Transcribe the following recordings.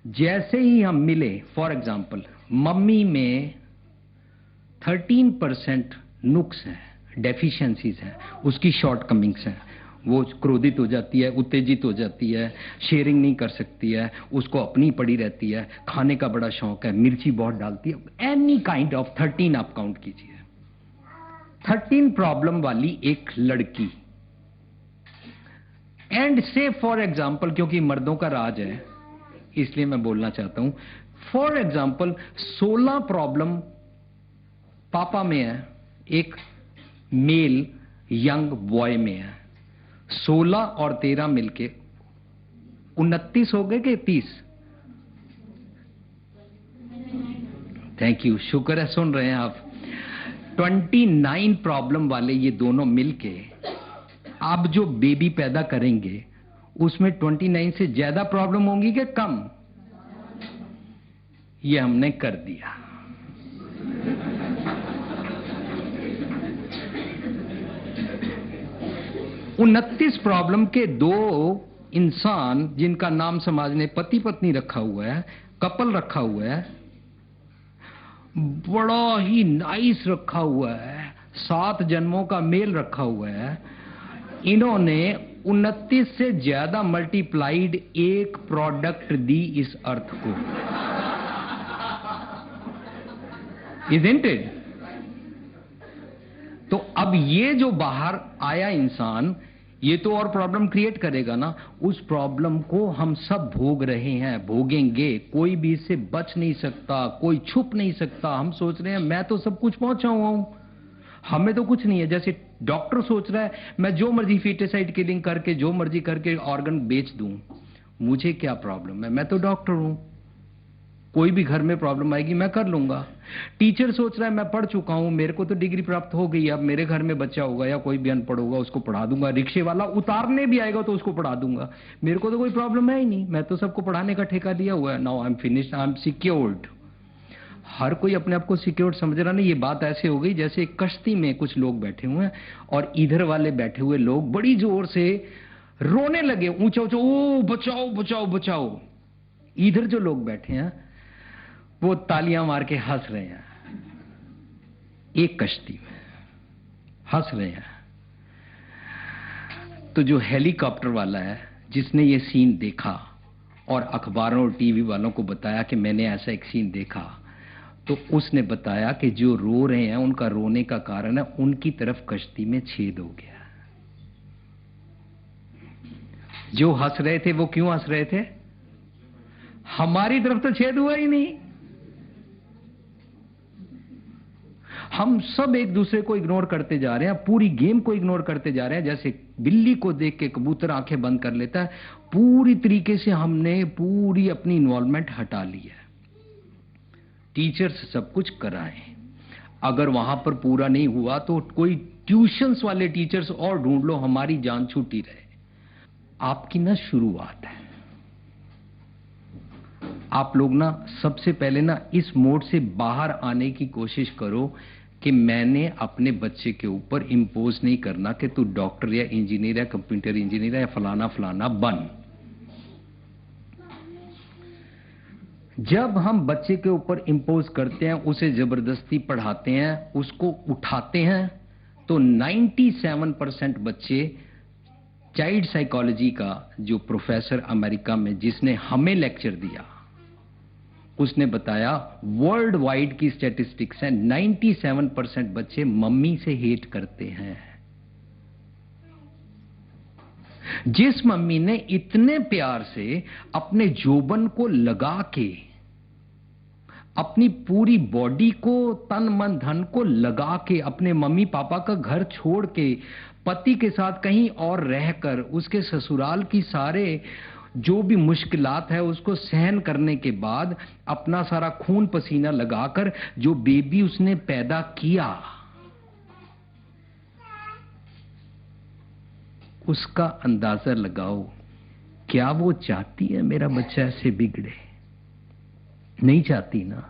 जैसे ही हम मिले, फॉर एग्जाम्पल मम्मी में 13% नुक्स हैं, डेफिशिएंसीज हैं, उसकी शॉर्टकमिंग्स हैं। वो क्रोधित हो जाती है, उत्तेजित हो जाती है, शेयरिंग नहीं कर सकती है, उसको अपनी पड़ी रहती है, खाने का बड़ा शौक है, मिर्ची बहुत डालती है, एनी काइंड ऑफ 13 आप काउंट कीजिए। 13 प्रॉब्लम वाली एक लड़की, एंड से फॉर एग्जाम्पल, क्योंकि मर्दों का राज है इसलिए मैं बोलना चाहता हूं, फॉर एग्जाम्पल 16 प्रॉब्लम पापा में है, एक मेल यंग बॉय में है। 16 और 13 मिलके 29 हो गए कि 30? थैंक यू, शुक्र है सुन रहे हैं आप। 29 प्रॉब्लम वाले ये दोनों मिलके आप जो बेबी पैदा करेंगे उसमें 29 से ज्यादा प्रॉब्लम होंगी कि कम? ये हमने कर दिया। उनतीस प्रॉब्लम के दो इंसान जिनका नाम समाज ने पति पत्नी रखा हुआ है, कपल रखा हुआ है, बड़ा ही नाइस रखा हुआ है, 7 जन्मों का मेल रखा हुआ है, इन्होंने 29 से ज्यादा मल्टीप्लाइड एक प्रोडक्ट दी इस अर्थ को। Isn't it? तो अब ये जो बाहर आया इंसान, ये तो और प्रॉब्लम क्रिएट करेगा ना। उस प्रॉब्लम को हम सब भोग रहे हैं, भोगेंगे, कोई भी इससे बच नहीं सकता, कोई छुप नहीं सकता। हम सोच रहे हैं मैं तो सब कुछ पहुंचा हुआ हूं, हमें तो कुछ नहीं है। जैसे डॉक्टर सोच रहा है मैं जो मर्जी फीटिसाइड किलिंग करके, जो मर्जी करके ऑर्गन बेच दूं, मुझे क्या प्रॉब्लम है, मैं तो डॉक्टर हूं, कोई भी घर में प्रॉब्लम आएगी मैं कर लूंगा। टीचर सोच रहा है मैं पढ़ चुका हूं, मेरे को तो डिग्री प्राप्त हो गई, अब मेरे घर में बच्चा होगा या कोई भी अनपढ़ होगा उसको पढ़ा दूंगा, रिक्शे वाला उतारने भी आएगा तो उसको पढ़ा दूंगा, मेरे को तो कोई प्रॉब्लम है ही नहीं, मैं तो सबको पढ़ाने का ठेका दिया हुआ है। Now I am finished, I am secured. हर कोई अपने आप को सिक्योर्ड समझ रहा नहीं। ये बात ऐसे हो गई जैसे एक कश्ती में कुछ लोग बैठे हुए हैं और इधर वाले बैठे हुए लोग बड़ी जोर से रोने लगे, ऊंचा ऊंचा, ओ बचाओ बचाओ बचाओ। इधर जो लोग बैठे हैं वो तालियां मार के हंस रहे हैं, एक कश्ती में हंस रहे हैं। तो जो हेलीकॉप्टर वाला है जिसने ये सीन देखा और अखबारों और टीवी वालों को बताया कि मैंने ऐसा एक सीन देखा, तो उसने बताया कि जो रो रहे हैं उनका रोने का कारण है उनकी तरफ कश्ती में छेद हो गया। जो हंस रहे थे वो क्यों हंस रहे थे? हमारी तरफ तो छेद हुआ ही नहीं। हम सब एक दूसरे को इग्नोर करते जा रहे हैं, पूरी गेम को इग्नोर करते जा रहे हैं। जैसे बिल्ली को देख के कबूतर आंखें बंद कर लेता है, पूरी तरीके से हमने पूरी अपनी इन्वॉल्वमेंट हटा ली है। टीचर्स सब कुछ कराएं, अगर वहां पर पूरा नहीं हुआ तो कोई ट्यूशंस वाले टीचर्स और ढूंढ लो, हमारी जान छूटी रहे। आपकी ना शुरुआत है। आप लोग ना सबसे पहले ना इस मोड से बाहर आने की कोशिश करो कि मैंने अपने बच्चे के ऊपर इंपोज नहीं करना कि तू डॉक्टर या इंजीनियर या कंप्यूटर इंजीनियर या फलाना फलाना बन। जब हम बच्चे के ऊपर इंपोज करते हैं, उसे जबरदस्ती पढ़ाते हैं, उसको उठाते हैं, तो 97% बच्चे, चाइल्ड साइकोलॉजी का जो प्रोफेसर अमेरिका में जिसने हमें लेक्चर दिया, उसने बताया वर्ल्ड वाइड की स्टैटिस्टिक्स है, 97% बच्चे मम्मी से हेट करते हैं। जिस मम्मी ने इतने प्यार से अपने जोबन को लगा के, अपनी पूरी बॉडी को, तन मन धन को लगा के, अपने मम्मी पापा का घर छोड़ के पति के साथ कहीं और रहकर उसके ससुराल की सारे जो भी मुश्किलात है उसको सहन करने के बाद अपना सारा खून पसीना लगाकर जो बेबी उसने पैदा किया, उसका अंदाजा लगाओ। क्या वो चाहती है मेरा बच्चा ऐसे बिगड़े? नहीं चाहती ना।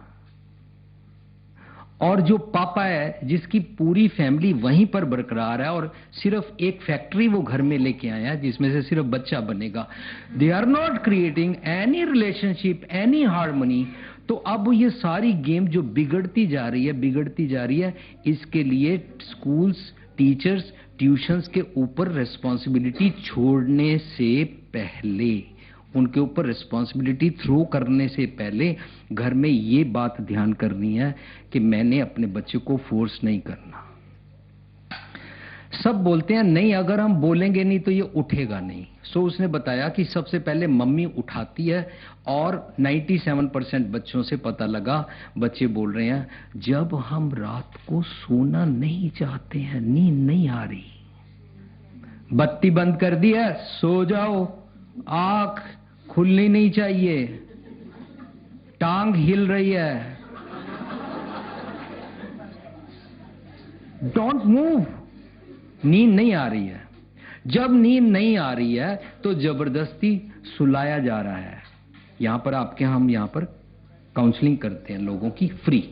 और जो पापा है जिसकी पूरी फैमिली वहीं पर बरकरार है और सिर्फ एक फैक्ट्री वो घर में लेके आया है जिसमें से सिर्फ बच्चा बनेगा, they are not creating any relationship, any harmony. तो अब ये सारी गेम जो बिगड़ती जा रही है, इसके लिए स्कूल्स, टीचर्स, ट्यूशंस के ऊपर रिस्पॉन्सिबिलिटी छोड़ने से पहले, उनके ऊपर रिस्पॉन्सिबिलिटी थ्रो करने से पहले घर में ये बात ध्यान करनी है कि मैंने अपने बच्चे को फोर्स नहीं करना। सब बोलते हैं नहीं, अगर हम बोलेंगे नहीं तो ये उठेगा नहीं। सो उसने बताया कि सबसे पहले मम्मी उठाती है और 97% बच्चों से पता लगा, बच्चे बोल रहे हैं जब हम रात को सोना नहीं चाहते हैं, नींद नहीं आ रही, बत्ती बंद कर दी है, सो जाओ, आंख खुलनी नहीं चाहिए, टांग हिल रही है, डोंट मूव, नींद नहीं आ रही है। जब नींद नहीं आ रही है तो जबरदस्ती सुलाया जा रहा है। यहां पर हम यहां पर काउंसलिंग करते हैं लोगों की फ्री।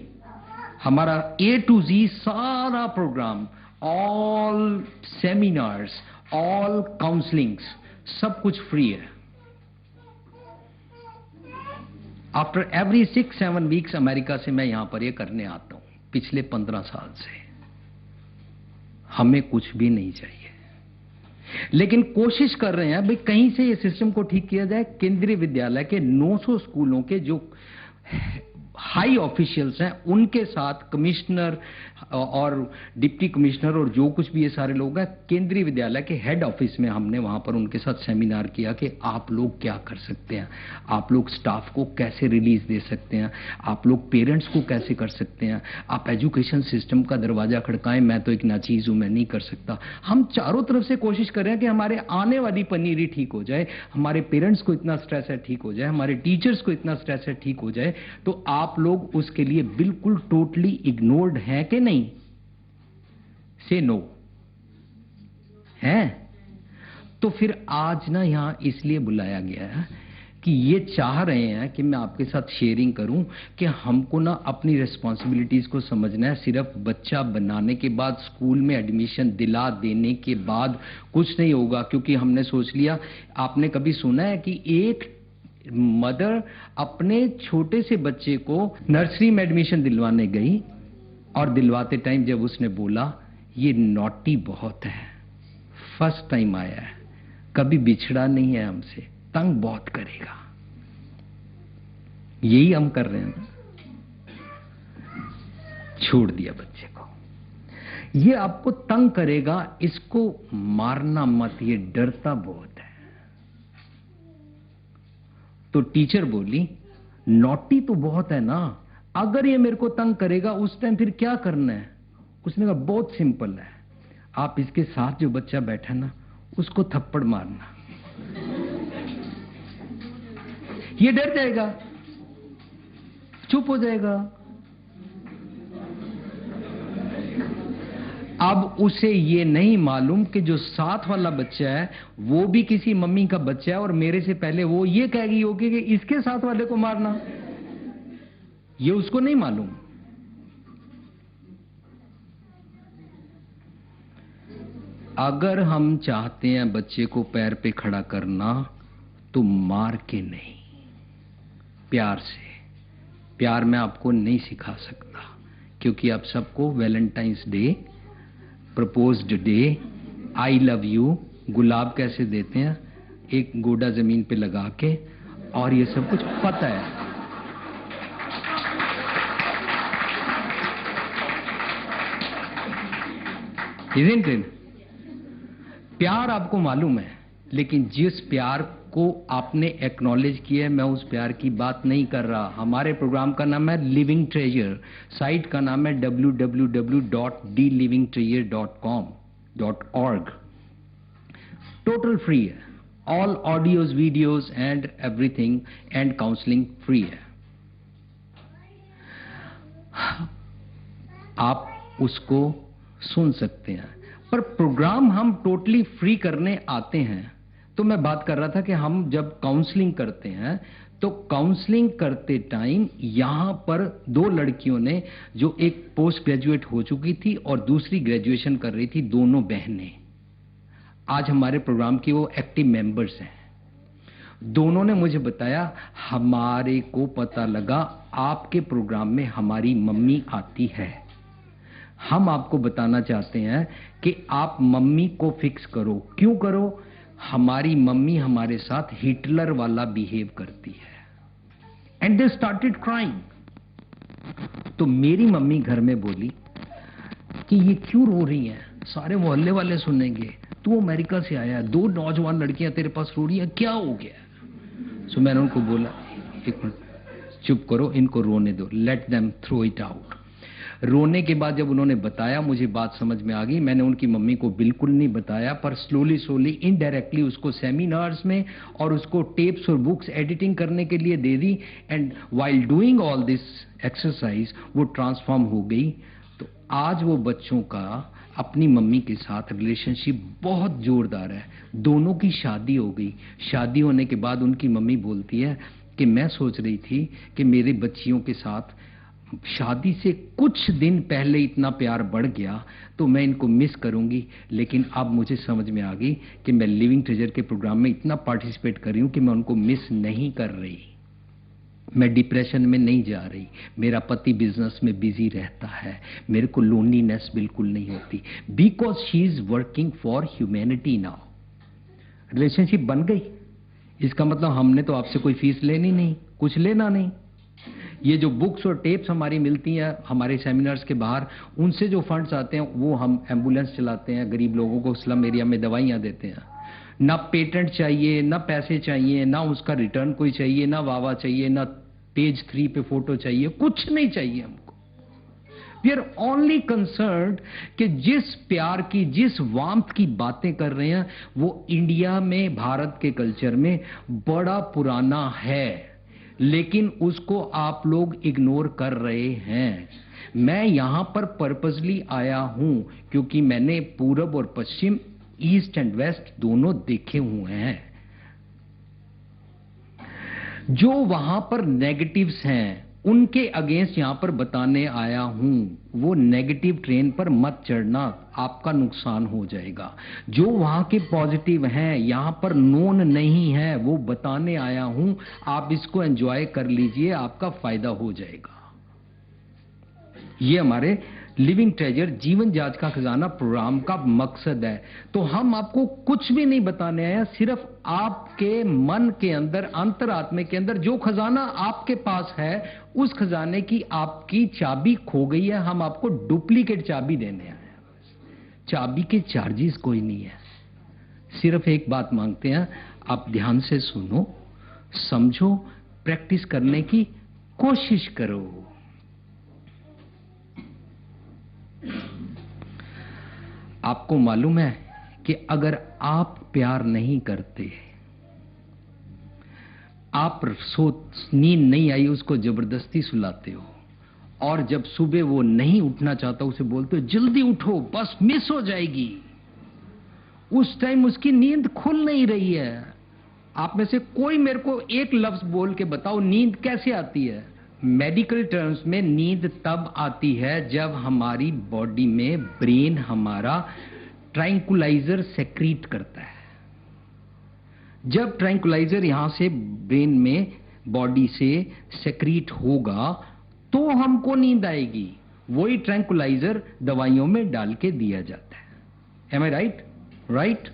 हमारा A to Z सारा program, all seminars, all counsellings, सब कुछ फ्री है। आफ्टर एवरी 6-7 वीक्स अमेरिका से मैं यहां पर ये करने आता हूं, पिछले 15 साल से। हमें कुछ भी नहीं चाहिए, लेकिन कोशिश कर रहे हैं भाई कहीं से ये सिस्टम को ठीक किया जाए। केंद्रीय विद्यालय के 900 स्कूलों के जो हाई ऑफिशियल्स हैं उनके साथ कमिश्नर और डिप्टी कमिश्नर और जो कुछ भी ये सारे लोग हैं, केंद्रीय विद्यालय के हेड ऑफिस में हमने वहां पर उनके साथ सेमिनार किया कि आप लोग क्या कर सकते हैं, आप लोग स्टाफ को कैसे रिलीज दे सकते हैं, आप लोग पेरेंट्स को कैसे कर सकते हैं, आप एजुकेशन सिस्टम का दरवाजा खड़काएं। मैं तो एक नाचीज हूं, मैं नहीं कर सकता। हम चारों तरफ से कोशिश कर रहे हैं कि हमारे आने वाली पनीरी ठीक हो जाए, हमारे पेरेंट्स को इतना स्ट्रेस है ठीक हो जाए, हमारे टीचर्स को इतना स्ट्रेस है ठीक हो जाए। तो आप लोग उसके लिए बिल्कुल टोटली इग्नोर्ड हैं कि नहीं? से नो है। तो फिर आज ना यहां इसलिए बुलाया गया है कि ये चाह रहे हैं कि मैं आपके साथ शेयरिंग करूं कि हमको ना अपनी रिस्पॉन्सिबिलिटीज को समझना है। सिर्फ बच्चा बनाने के बाद, स्कूल में एडमिशन दिला देने के बाद कुछ नहीं होगा, क्योंकि हमने सोच लिया। आपने कभी सुना है कि एक मदर अपने छोटे से बच्चे को नर्सरी में एडमिशन दिलवाने गई और दिलवाते टाइम जब उसने बोला ये नॉटी बहुत है, फर्स्ट टाइम आया है, कभी बिछड़ा नहीं है हमसे, तंग बहुत करेगा, यही हम कर रहे हैं ना। छोड़ दिया बच्चे को, ये आपको तंग करेगा, इसको मारना मत, ये डरता बहुत है। तो टीचर बोली नॉटी तो बहुत है ना, अगर ये मेरे को तंग करेगा उस टाइम फिर क्या करना है? उसने कहा बहुत सिंपल है, आप इसके साथ जो बच्चा बैठा ना उसको थप्पड़ मारना, ये डर जाएगा, चुप हो जाएगा। अब उसे ये नहीं मालूम कि जो साथ वाला बच्चा है वो भी किसी मम्मी का बच्चा है और मेरे से पहले वो ये कहेगी होगी कि इसके साथ वाले को मारना, ये उसको नहीं मालूम। अगर हम चाहते हैं बच्चे को पैर पे खड़ा करना तो मार के नहीं, प्यार से। प्यार मैं आपको नहीं सिखा सकता, क्योंकि आप सबको valentine's day, proposed day, I love you, गुलाब कैसे देते हैं, एक गोडा जमीन पे लगा के, और ये सब कुछ पता है। Isn't it? प्यार आपको मालूम है, लेकिन जिस प्यार को आपने एक्नॉलेज किया है, मैं उस प्यार की बात नहीं कर रहा। हमारे प्रोग्राम का नाम है लिविंग ट्रेजर, साइट का नाम है www.dlivingtreasure.com.org। टोटल फ्री है, all audios, videos and everything, and counselling free है। आप उसको सुन सकते हैं। पर प्रोग्राम हम टोटली फ्री करने आते हैं तो मैं बात कर रहा था कि हम जब काउंसलिंग करते हैं तो काउंसलिंग करते टाइम यहां पर दो लड़कियों ने, जो एक पोस्ट ग्रेजुएट हो चुकी थी और दूसरी ग्रेजुएशन कर रही थी, दोनों बहनें आज हमारे प्रोग्राम की वो एक्टिव मेंबर्स हैं। दोनों ने मुझे बताया, हमारे को पता लगा आपके प्रोग्राम में हमारी मम्मी आती है, हम आपको बताना चाहते हैं कि आप मम्मी को फिक्स करो। क्यों करो? हमारी मम्मी हमारे साथ हिटलर वाला बिहेव करती है। And they started crying. तो मेरी मम्मी घर में बोली कि ये क्यों रो रही हैं, सारे मोहल्ले वाले सुनेंगे, तू अमेरिका से आया, दो नौजवान लड़कियां तेरे पास रो रही हैं, क्या हो गया? सो मैंने उनको बोला, एक मिनट चुप करो, इनको रोने दो, let them throw it out. रोने के बाद जब उन्होंने बताया, मुझे बात समझ में आ गई। मैंने उनकी मम्मी को बिल्कुल नहीं बताया, पर स्लोली इनडायरेक्टली उसको सेमिनार्स में और उसको टेप्स और बुक्स एडिटिंग करने के लिए दे दी। And while doing all this exercise वो ट्रांसफॉर्म हो गई। तो आज वो बच्चों का अपनी मम्मी के साथ रिलेशनशिप बहुत जोरदार है। दोनों की शादी हो गई। शादी होने के बाद उनकी मम्मी बोलती है कि मैं सोच रही थी कि मेरे बच्चियों के साथ शादी से कुछ दिन पहले इतना प्यार बढ़ गया तो मैं इनको मिस करूंगी, लेकिन अब मुझे समझ में आ गई कि मैं लिविंग ट्रेजर के प्रोग्राम में इतना पार्टिसिपेट कर रही हूं कि मैं उनको मिस नहीं कर रही। मैं डिप्रेशन में नहीं जा रही, मेरा पति बिजनेस में बिजी रहता है, मेरे को लोनलीनेस बिल्कुल नहीं होती, because she is working for humanity now. Relationship बन गई। इसका मतलब हमने तो आपसे कोई फीस लेनी नहीं, कुछ लेना नहीं। ये जो बुक्स और टेप्स हमारी मिलती हैं हमारे सेमिनार्स के बाहर, उनसे जो फंड्स आते हैं वो हम एम्बुलेंस चलाते हैं, गरीब लोगों को स्लम एरिया में दवाइयां देते हैं। ना पेटेंट चाहिए, ना पैसे चाहिए, ना उसका रिटर्न कोई चाहिए, ना वावा चाहिए, ना पेज 3 पे फोटो चाहिए, कुछ नहीं चाहिए हमको। वी आर ओनली कंसर्न्ड कि जिस प्यार की, जिस वार्मथ की बातें कर रहे हैं वो इंडिया में, भारत के कल्चर में बड़ा पुराना है, लेकिन उसको आप लोग इग्नोर कर रहे हैं। मैं यहां पर पर्पसली आया हूं क्योंकि मैंने पूरब और पश्चिम, ईस्ट एंड वेस्ट दोनों देखे हुए हैं। जो वहां पर नेगेटिव्स हैं उनके अगेंस्ट यहां पर बताने आया हूं। वो नेगेटिव ट्रेन पर मत चढ़ना, आपका नुकसान हो जाएगा। जो वहां के पॉजिटिव हैं, यहां पर नोन नहीं है, वो बताने आया हूं। आप इसको एंजॉय कर लीजिए, आपका फायदा हो जाएगा। ये हमारे लिविंग ट्रेजर जीवन जांच का खजाना प्रोग्राम का मकसद है। तो हम आपको कुछ भी नहीं बताने आए, सिर्फ आपके मन के अंदर, अंतरात्मा के अंदर जो खजाना आपके पास है, उस खजाने की आपकी चाबी खो गई है, हम आपको डुप्लीकेट चाबी देने आए हैं। चाबी के चार्जेस कोई नहीं है, सिर्फ एक बात मांगते हैं, आप ध्यान से सुनो, समझो, प्रैक्टिस करने की कोशिश करो। आपको मालूम है कि अगर आप प्यार नहीं करते, आप नींद नहीं आई उसको जबरदस्ती सुलाते हो, और जब सुबह वो नहीं उठना चाहता उसे बोलते हो जल्दी उठो बस मिस हो जाएगी, उस टाइम उसकी नींद खुल नहीं रही है। आप में से कोई मेरे को एक लफ्ज बोल के बताओ नींद कैसे आती है? मेडिकल टर्म्स में नींद तब आती है जब हमारी बॉडी में ब्रेन हमारा ट्रैंकुलाइजर सेक्रीट करता है। जब ट्रैंकुलाइजर यहां से ब्रेन में बॉडी से सेक्रीट होगा तो हमको नींद आएगी। वही ट्रैंकुलाइजर दवाइयों में डाल के दिया जाता है। एम आई राइट? राइट?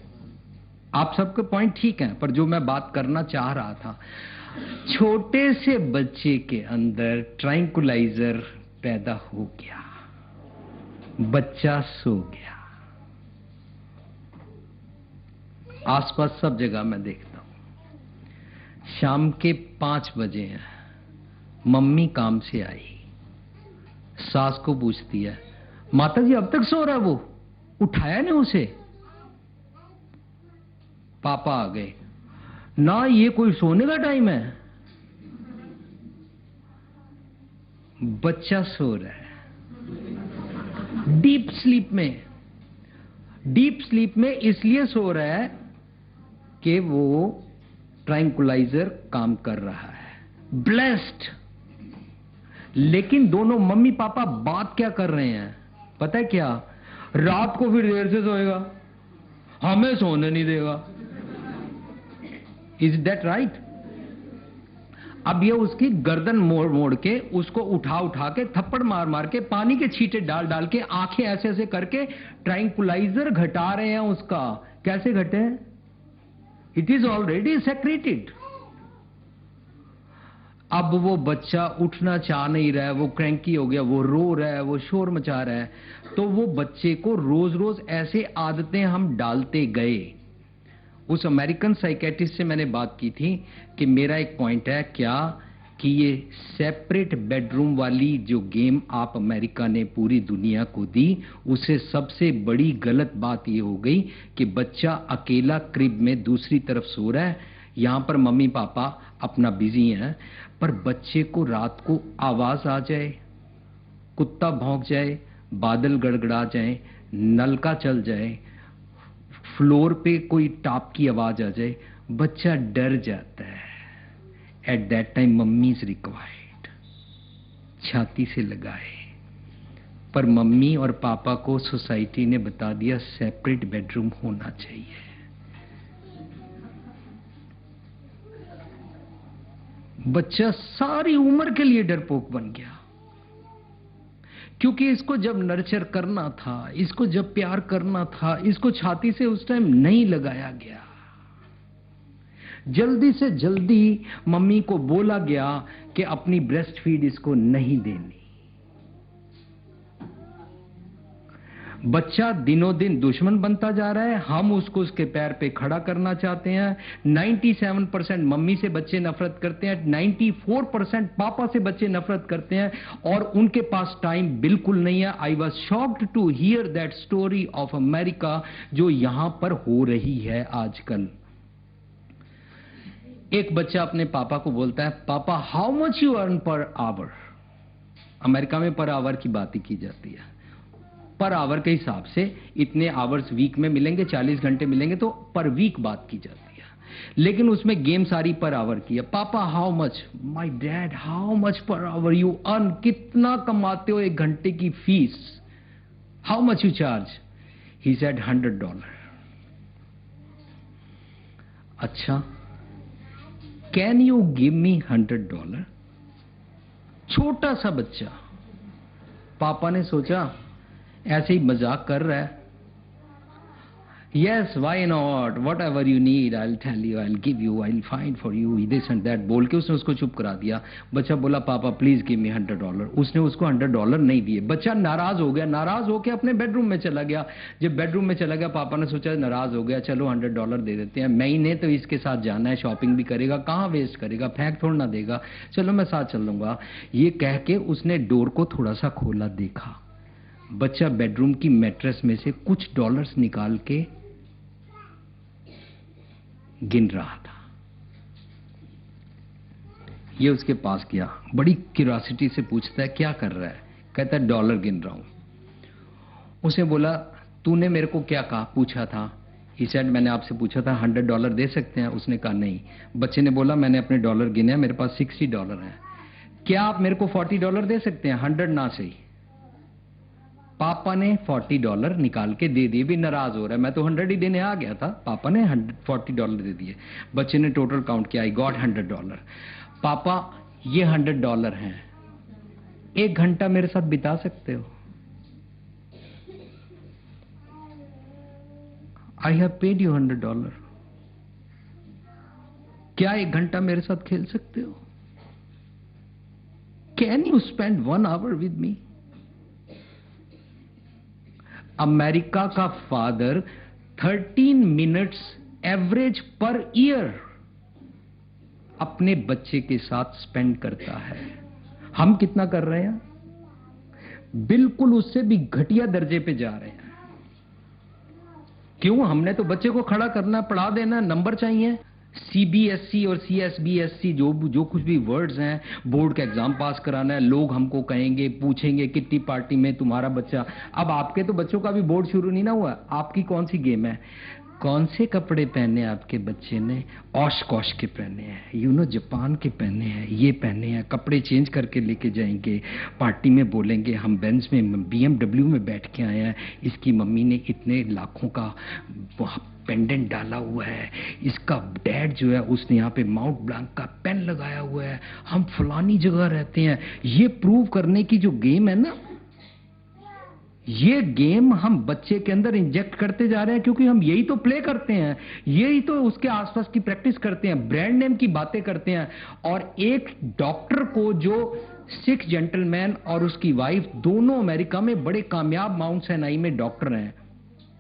आप सबके पॉइंट ठीक हैं, पर जो मैं बात करना चाह रहा था, छोटे से बच्चे के अंदर ट्रैंकुलाइजर पैदा हो गया, बच्चा सो गया। आसपास सब जगह मैं देखता हूं, शाम के 5 बजे हैं, मम्मी काम से आई, सास को पूछती है माता जी अब तक सो रहा है, वो उठाया नहीं उसे? पापा आ गए, ना ये कोई सोने का टाइम है, बच्चा सो रहा है डीप स्लीप में। डीप स्लीप में इसलिए सो रहा है कि वो ट्रैंकुलाइजर काम कर रहा है, ब्लेस्ड। लेकिन दोनों मम्मी पापा बात क्या कर रहे हैं पता है क्या? रात को फिर देर से सोएगा, हमें सोने नहीं देगा। Is that right? अब ये उसकी गर्दन मोड़ मोड़ के, उसको उठा उठा के, थप्पड़ मार मार के, पानी के छींटे डाल डाल के, आंखें ऐसे ऐसे करके ट्रैंकुलाइजर घटा रहे हैं उसका। कैसे घटे? It is already secreted. अब वो बच्चा उठना चाह नहीं रहा है, वो क्रैंकी हो गया, वो रो रहा है, वो शोर मचा रहा है। तो वो बच्चे को रोज रोज ऐसे आदतें हम डालते गए। उस अमेरिकन साइकेट्रिस्ट से मैंने बात की थी कि मेरा एक पॉइंट है क्या कि ये सेपरेट बेडरूम वाली जो गेम आप अमेरिका ने पूरी दुनिया को दी, उससे सबसे बड़ी गलत बात ये हो गई कि बच्चा अकेला क्रिब में दूसरी तरफ सो रहा है, यहां पर मम्मी पापा अपना बिजी हैं, पर बच्चे को रात को आवाज आ जाए, कुत्ता भौंक जाए, बादल गड़गड़ा जाए, नलका चल जाए, फ्लोर पे कोई टाप की आवाज आ जाए, बच्चा डर जाता है। At that time mummy is required, छाती से लगाए। पर मम्मी और पापा को सोसाइटी ने बता दिया सेपरेट बेडरूम होना चाहिए। बच्चा सारी उम्र के लिए डरपोक बन गया, क्योंकि इसको जब नर्चर करना था, इसको जब प्यार करना था, इसको छाती से उस टाइम नहीं लगाया गया। जल्दी से जल्दी मम्मी को बोला गया कि अपनी ब्रेस्ट फीड इसको नहीं देनी। बच्चा दिनों दिन दुश्मन बनता जा रहा है, हम उसको उसके पैर पे खड़ा करना चाहते हैं। 97% मम्मी से बच्चे नफरत करते हैं, 94% पापा से बच्चे नफरत करते हैं, और उनके पास टाइम बिल्कुल नहीं है। I was shocked to hear that story of America जो यहां पर हो रही है आजकल। एक बच्चा अपने पापा को बोलता है, पापा how much you earn per hour. America में पर आवर की बात ही की जाती है। पर आवर के हिसाब से इतने आवर्स वीक में मिलेंगे, 40 घंटे मिलेंगे, तो पर वीक बात की जाती है। लेकिन उसमें गेम सारी पर आवर की है। पापा how much? My dad how much per hour you earn? कितना कमाते हो एक घंटे की fees? How much you charge? He said $100। अच्छा, कैन यू गिव मी $100? छोटा सा बच्चा। पापा ने सोचा ऐसे ही मजाक कर रहा है। Yes why not, whatever you need I will tell you, I will give you, I will find for you, this and that बोल के उसने उसको चुप करा दिया। बच्चा बोला पापा प्लीज गिव मी $100। उसने उसको $100 नहीं दिए। बच्चा नाराज हो गया, नाराज होकर अपने बेडरूम में चला गया। जब बेडरूम में चला गया, पापा ने सोचा नाराज हो गया, चलो $100 दे देते हैं, मैं इन्हें तो इसके साथ जाना है, शॉपिंग भी करेगा, कहाँ वेस्ट करेगा, फेंक थोड़ा ना देगा, चलो मैं साथ चल लूंगा। ये कह के उसने डोर को थोड़ा सा खोला, देखा बच्चा बेडरूम की मैट्रेस में से कुछ डॉलर्स निकाल के गिन रहा था। ये उसके पास गया, बड़ी क्यूरियोसिटी से पूछता है क्या कर रहा है? कहता है डॉलर गिन रहा हूं। उसे बोला तूने मेरे को क्या कहा, पूछा था? ही सेड मैंने आपसे पूछा था $100 दे सकते हैं? उसने कहा नहीं। बच्चे ने बोला मैंने अपने डॉलर गिने, मेरे पास $60 है, क्या आप मेरे को $40 दे सकते हैं? 100 ना सही। पापा ने $40 निकाल के दे दिए। भी नाराज हो रहा है, मैं तो 100 ही देने आ गया था, पापा ने $40 दे दिए। बच्चे ने टोटल काउंट किया, आई गॉट $100। पापा ये $100 हैं, 1 घंटा मेरे साथ बिता सकते हो? आई हैव पेड यू $100, क्या 1 घंटा मेरे साथ खेल सकते हो? Can you spend 1 hour with me? America का father 13 minutes average per year अपने बच्चे के साथ स्पेंड करता है। हम कितना कर रहे हैं? बिल्कुल उससे भी घटिया दर्जे पे जा रहे हैं। क्यों? हमने तो बच्चे को खड़ा करना, पढ़ा देना, नंबर चाहिए। सीबीएसई और सीएसबीएसई जो कुछ भी वर्ड्स हैं, बोर्ड का एग्जाम पास कराना है। लोग हमको कहेंगे, पूछेंगे किट्टी पार्टी में तुम्हारा बच्चा, अब आपके तो बच्चों का भी बोर्ड शुरू नहीं ना हुआ, आपकी कौन सी गेम है? कौन से कपड़े पहने आपके बच्चे ने? ऑश कॉश के पहने हैं, जापान के पहने हैं, ये पहने हैं, कपड़े चेंज करके लेके जाएंगे, पार्टी में बोलेंगे हम बेंज में BMW में बैठ के आए हैं, इसकी मम्मी ने इतने लाखों का पेंडेंट डाला हुआ है, इसका डैड जो है उसने यहाँ पे माउंट ब्लांक का पेन लगाया हुआ है, हम फलानी जगह रहते हैं। ये प्रूव करने की जो गेम है ना, ये गेम हम बच्चे के अंदर इंजेक्ट करते जा रहे हैं, क्योंकि हम यही तो प्ले करते हैं, यही तो उसके आसपास की प्रैक्टिस करते हैं, ब्रांड नेम की बातें करते हैं। और एक डॉक्टर को, जो सिख जेंटलमैन और उसकी वाइफ दोनों अमेरिका में बड़े कामयाब माउंट सैनाई में डॉक्टर हैं,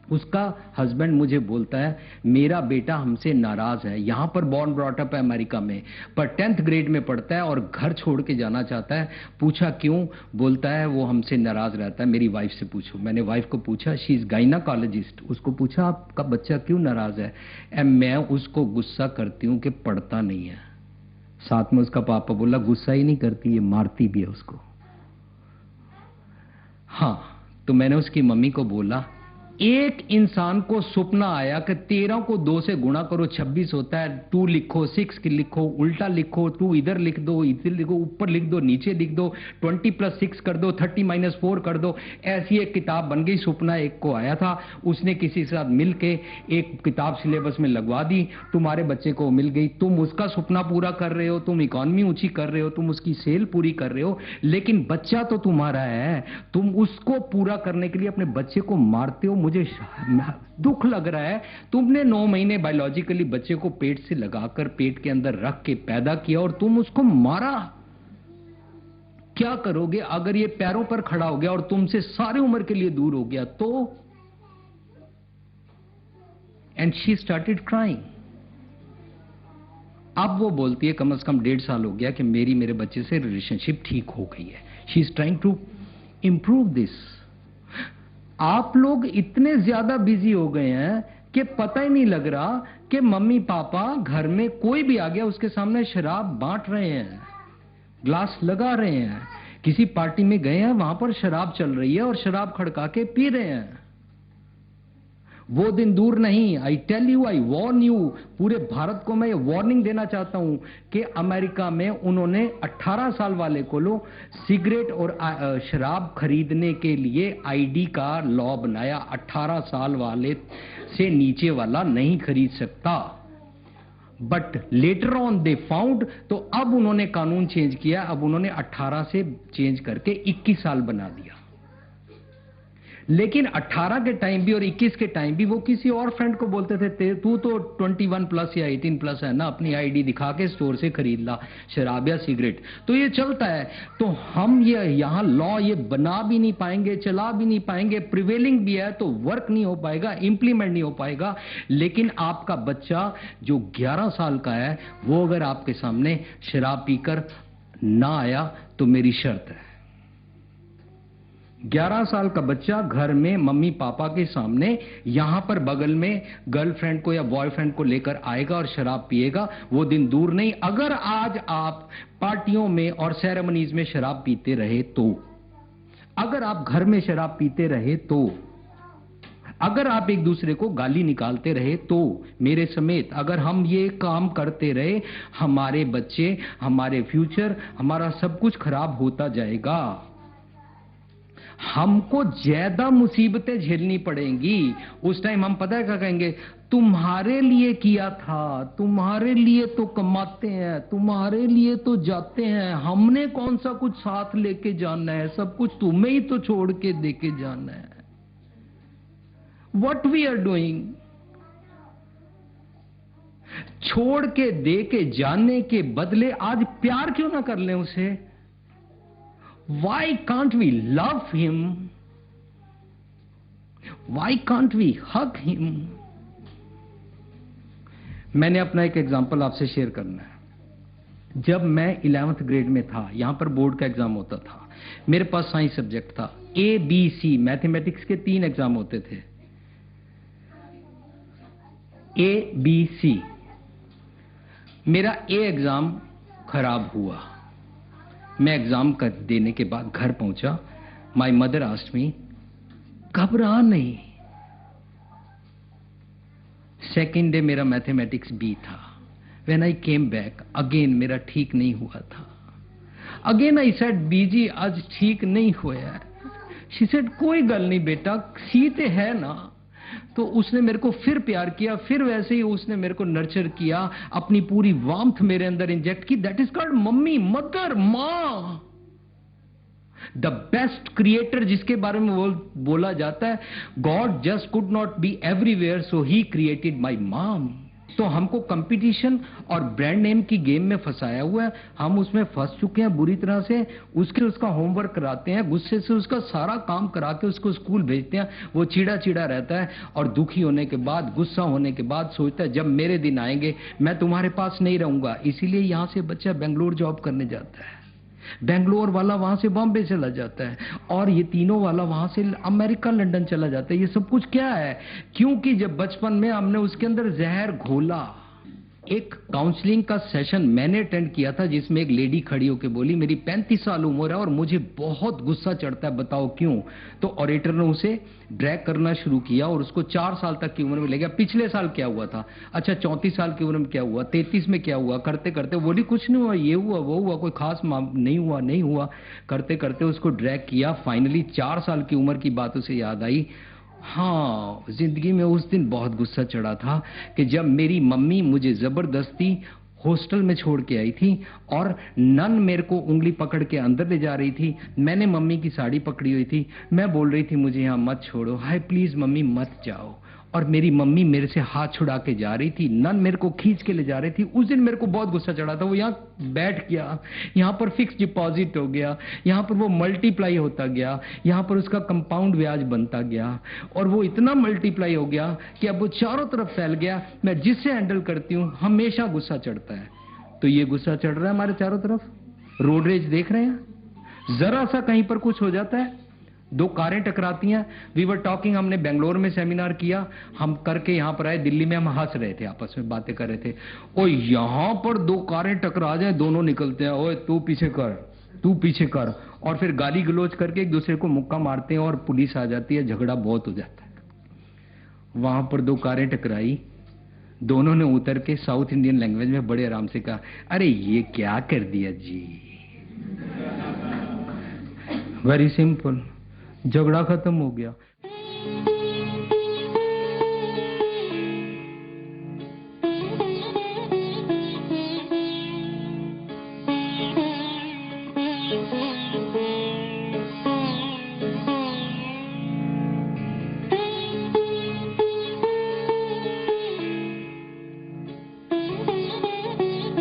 उसका हस्बैंड मुझे बोलता है मेरा बेटा हमसे नाराज है, यहां पर बॉर्न ब्रॉट अप है अमेरिका में, पर 10th ग्रेड में पढ़ता है और घर छोड़ के जाना चाहता है। पूछा क्यों? बोलता है वो हमसे नाराज रहता है, मेरी वाइफ से पूछो। मैंने वाइफ को पूछा, शी इज गायनाकोलॉजिस्ट, उसको पूछा आपका बच्चा क्यों नाराज है? मैं उसको गुस्सा करती हूं कि पढ़ता नहीं है। साथ में उसका पापा बोला गुस्सा ही नहीं करती, ये मारती भी है उसको। हाँ, तो मैंने उसकी मम्मी को बोला, एक इंसान को सपना आया कि 13 को 2 से गुणा करो 26 होता है, 2 लिखो, 6 लिखो, उल्टा लिखो, 2 इधर लिख दो, इधर लिखो, ऊपर लिख दो, नीचे लिख दो, 20 + 6 कर दो, 30 - 4 कर दो। ऐसी एक किताब बन गई। सपना एक को आया था, उसने किसी के साथ मिलके एक किताब सिलेबस में लगवा दी, तुम्हारे बच्चे को मिल गई। तुम उसका सपना पूरा कर रहे हो, तुम इकॉनमी ऊंची कर रहे हो, तुम उसकी सेल पूरी कर रहे हो, लेकिन बच्चा तो तुम्हारा है, तुम उसको पूरा करने के लिए अपने बच्चे को मारते हो। मुझे दुख लग रहा है, तुमने 9 महीने बायोलॉजिकली बच्चे को पेट से लगाकर पेट के अंदर रख के पैदा किया और तुम उसको मारा। क्या करोगे अगर ये पैरों पर खड़ा हो गया और तुमसे सारी उम्र के लिए दूर हो गया तो? And she started crying. अब वो बोलती है कम से कम 1.5 साल हो गया कि मेरे बच्चे से रिलेशनशिप ठीक हो गई है। She is trying to improve this. आप लोग इतने ज्यादा बिजी हो गए हैं कि पता ही नहीं लग रहा कि मम्मी पापा घर में कोई भी आ गया उसके सामने शराब बांट रहे हैं, ग्लास लगा रहे हैं। किसी पार्टी में गए हैं, वहां पर शराब चल रही है और शराब खड़का के पी रहे हैं। वो दिन दूर नहीं। I tell you, I warn you, पूरे भारत को मैं ये वार्निंग देना चाहता हूं कि अमेरिका में उन्होंने 18 साल वाले को लो सिगरेट और शराब खरीदने के लिए आईडी का लॉ बनाया। 18 साल वाले से नीचे वाला नहीं खरीद सकता। But later on they found, तो अब उन्होंने कानून चेंज किया। अब उन्होंने 18 से चेंज करके 21 साल बना दिया। लेकिन 18 के टाइम भी और 21 के टाइम भी वो किसी और फ्रेंड को बोलते थे तू तो 21+ या 18+ है ना, अपनी आईडी दिखा के स्टोर से खरीद ला शराब या सिगरेट। तो ये चलता है। तो हम ये यहां लॉ ये बना भी नहीं पाएंगे, चला भी नहीं पाएंगे, प्रिवेलिंग भी है तो वर्क नहीं हो पाएगा, इंप्लीमेंट नहीं हो पाएगा। लेकिन आपका बच्चा जो 11 साल का है, वो अगर आपके सामने शराब पीकर ना आया तो मेरी शर्त है, 11 साल का बच्चा घर में मम्मी पापा के सामने यहां पर बगल में गर्लफ्रेंड को या बॉयफ्रेंड को लेकर आएगा और शराब पिएगा। वो दिन दूर नहीं। अगर आज आप पार्टियों में और सेरेमनीज में शराब पीते रहे तो, अगर आप घर में शराब पीते रहे तो, अगर आप एक दूसरे को गाली निकालते रहे तो, मेरे समेत अगर हम ये काम करते रहे, हमारे बच्चे, हमारे फ्यूचर, हमारा सब कुछ खराब होता जाएगा। हमको ज्यादा मुसीबतें झेलनी पड़ेंगी। उस टाइम हम पता है क्या कहेंगे? तुम्हारे लिए किया था, तुम्हारे लिए तो कमाते हैं, तुम्हारे लिए तो जाते हैं, हमने कौन सा कुछ साथ लेके जाना है, सब कुछ तुम्हें ही तो छोड़ के देके जाना है। What we are doing? छोड़ के दे के जाने के बदले आज प्यार क्यों ना कर लें उसे? Why can't we love him? Why can't we hug him? मैंने अपना एक एग्जांपल आपसे शेयर करना है। जब मैं 11th ग्रेड में था, यहां पर बोर्ड का एग्जाम होता था, मेरे पास साइंस सब्जेक्ट था। ABC मैथमेटिक्स के 3 एग्जाम होते थे। ABC मेरा A एग्जाम खराब हुआ। मैं एग्जाम कर देने के बाद घर पहुंचा। माय मदर आस्क्ड मी, घबरा नहीं, सेकेंड डे मेरा मैथमेटिक्स बी था। When I came back again मेरा ठीक नहीं हुआ था। अगेन आई सेड बीजी आज ठीक नहीं हुआ है। शी सेड कोई गल नहीं बेटा, सीते है ना। तो उसने मेरे को फिर प्यार किया, फिर वैसे ही उसने मेरे को नर्चर किया, अपनी पूरी वार्मथ मेरे अंदर इंजेक्ट की। That is called mummy, mother, मां। द बेस्ट क्रिएटर जिसके बारे में बोला जाता है, God just could not be everywhere so he created my mom. तो हमको कंपटीशन और ब्रांड नेम की गेम में फंसाया हुआ है, हम उसमें फंस चुके हैं बुरी तरह से। उसका होमवर्क कराते हैं, गुस्से से उसका सारा काम करा के उसको स्कूल भेजते हैं। वो चिड़ा चिड़ा रहता है और दुखी होने के बाद, गुस्सा होने के बाद सोचता है जब मेरे दिन आएंगे मैं तुम्हारे पास नहीं रहूंगा। इसीलिए यहां से बच्चा बेंगलोर जॉब करने जाता है, बेंगलोर वाला वहां से बॉम्बे चला जाता है, और ये तीनों वाला वहां से अमेरिका, लंदन चला जाता है। ये सब कुछ क्या है? क्योंकि जब बचपन में हमने उसके अंदर जहर घोला। एक काउंसलिंग का सेशन मैंने अटेंड किया था जिसमें एक लेडी खड़ी होकर बोली मेरी 35 साल उम्र है और मुझे बहुत गुस्सा चढ़ता है, बताओ क्यों? तो ऑडिटर ने उसे ड्रैग करना शुरू किया और उसको 4 साल तक की उम्र में ले गया। पिछले साल क्या हुआ था, अच्छा 34 साल की उम्र में क्या हुआ, 33 में क्या हुआ, करते करते बोली कुछ नहीं हुआ, ये हुआ वो हुआ, कोई खास नहीं हुआ, करते करते उसको ड्रैग किया। फाइनली 4 साल की उम्र की बात उसे याद आई। हाँ, जिंदगी में उस दिन बहुत गुस्सा चढ़ा था कि जब मेरी मम्मी मुझे जबरदस्ती हॉस्टल में छोड़ के आई थी और नन मेरे को उंगली पकड़ के अंदर ले जा रही थी। मैंने मम्मी की साड़ी पकड़ी हुई थी, मैं बोल रही थी मुझे यहाँ मत छोड़ो, हाय प्लीज मम्मी मत जाओ, और मेरी मम्मी मेरे से हाथ छुड़ा के जा रही थी, नन मेरे को खींच के ले जा रही थी। उस दिन मेरे को बहुत गुस्सा चढ़ा था। वो यहाँ बैठ गया, यहाँ पर फिक्स डिपॉजिट हो गया, यहाँ पर वो मल्टीप्लाई होता गया, यहाँ पर उसका कंपाउंड ब्याज बनता गया, और वो इतना मल्टीप्लाई हो गया कि अब वो चारों तरफ फैल गया। मैं जिससे हैंडल करती हूँ हमेशा गुस्सा चढ़ता है। तो ये गुस्सा चढ़ रहा है हमारे चारों तरफ, रोड रेज देख रहे हैं, जरा सा कहीं पर कुछ हो जाता है, 2 कारें टकराती हैं। वी वर टॉकिंग, हमने बेंगलोर में सेमिनार किया, हम करके यहां पर आए, दिल्ली में हम हंस रहे थे, आपस में बातें कर रहे थे। ओ यहां पर 2 कारें टकरा जाए, दोनों निकलते हैं, ओए तू पीछे कर, तू पीछे कर, और फिर गाली गलौज करके एक दूसरे को मुक्का मारते हैं और पुलिस आ जाती है, झगड़ा बहुत हो जाता है। वहां पर 2 कारें टकराई, दोनों ने उतर के साउथ इंडियन लैंग्वेज में बड़े आराम से कहा, अरे ये क्या कर दिया जी। वेरी सिंपल, झगड़ा खत्म हो गया।